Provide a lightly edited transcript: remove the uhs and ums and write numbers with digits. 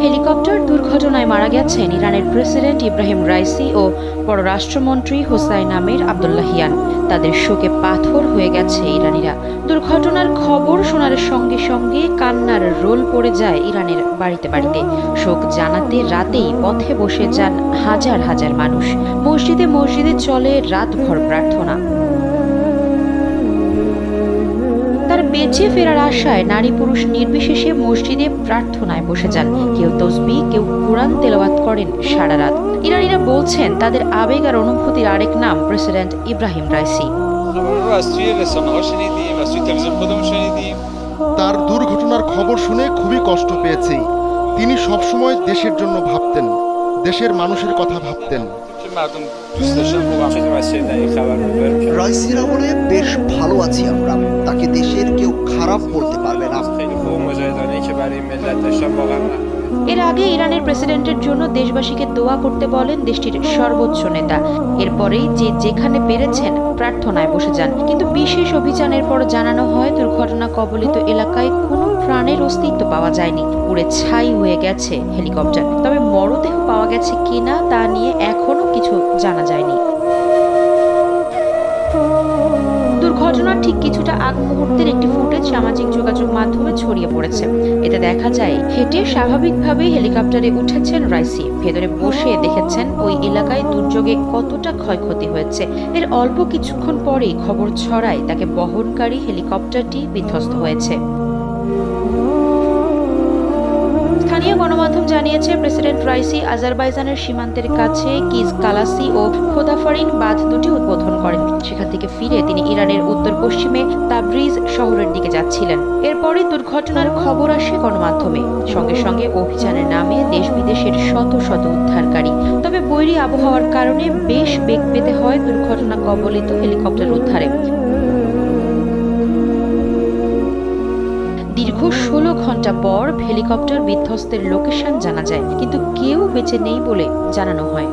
Helicopter দুর্ঘটনায় মারা গেছেন ইরানের প্রেসিডেন্ট ইব্রাহিম রাইসি ও পররাষ্ট্রমন্ত্রী হোসাইন আমির আব্দুল্লাহিয়ান। তাদের শোকে পাথর হয়ে গেছে ইরানিরা। দুর্ঘটনার খবর শোনার সঙ্গে সঙ্গে কান্নার রোল পড়ে যায় ইরানের বাড়িতে বাড়িতে। শোক জানাতে রাতেই পথে বসে যান হাজার হাজার মানুষ। মসজিদে মসজিদে চলে রাতভর প্রার্থনা। তার বেঁচে ফেরার আশায় নারী পুরুষ নির্বিশেষে মসজিদে প্রার্থনায় বসে যান। কেউ তসবিহ, কেউ কোরআন তেলাওয়াত করেন সারা রাত। ইরানিরা বলছেন তাদের আবেগ আর অনুভূতির আরেক নাম প্রেসিডেন্ট ইব্রাহিম রাইসি। তার দুর্ঘটনার খবর শুনে খুবই কষ্ট পেয়েছি। তিনি সবসময় দেশের জন্য ভাবতেন, দেশের মানুষের কথা ভাবতেন। রাইসির আমলে বেশ ভালো আছি আমরা, তাকে দেশের কেউ খারাপ বলতে পারবে না। এর আগে ইরানের প্রেসিডেন্টের জন্য দেশবাসীকে দোয়া করতে বলেন দেশটির সর্বোচ্চ নেতা। এরপরেই যে যেখানে পেরেছেন প্রার্থনায় বসে যান। কিন্তু বিশেষ অভিযানের পর জানানো হয় দুর্ঘটনা কবলিত এলাকায় কোনো প্রাণের অস্তিত্ব পাওয়া যায়নি। পুড়ে ছাই হয়ে গেছে হেলিকপ্টার। তবে মরদেহ পাওয়া গেছে কিনা তা নিয়ে এখনো কিছু জানা যায়নি। দুর্ঘটনার ঠিক কিছুটা আগ মুহূর্তের একটি ফুটেজ সামাজিক যোগাযোগ মাধ্যমে ছড়িয়ে পড়েছে। এতে দেখা যায় হেঁটে স্বাভাবিকভাবেই হেলিকপ্টারে উঠেছেন রাইসি। ভেতরে বসে দেখেছেন ওই এলাকায় দুর্যোগে কতটা ক্ষয়ক্ষতি হয়েছে। এর অল্প কিছুক্ষণ পরেই খবর ছড়ায় তাকে বহনকারী হেলিকপ্টারটি বিধ্বস্ত হয়েছে। স্থানীয় গণমাধ্যম জানিয়েছে প্রেসিডেন্ট রাইসি আজারবাইজানের সীমান্তের কাছে কিজ কালাসি ও খোদাফারিন বাঁধ দুটি উদ্বোধন করেন। সেখান থেকে ফিরে তিনি ইরানের উত্তর পশ্চিমে তাবরিজ শহরের দিকে যাচ্ছিলেন। এরপরই দুর্ঘটনার খবর আসে গণমাধ্যমে। সঙ্গে সঙ্গে অভিযানের নামে দেশ বিদেশের শত শত উদ্ধারকারী। তবে বৈরী আবহাওয়ার কারণে বেশ বেগ পেতে হয় দুর্ঘটনা কবলিত হেলিকপ্টার উদ্ধারে। দীর্ঘ 16 ঘন্টা পর হেলিকপ্টার বিধ্বস্তের লোকেশন জানা যায়, কিন্তু কেউ বেঁচে নেই বলে জানানো হয়।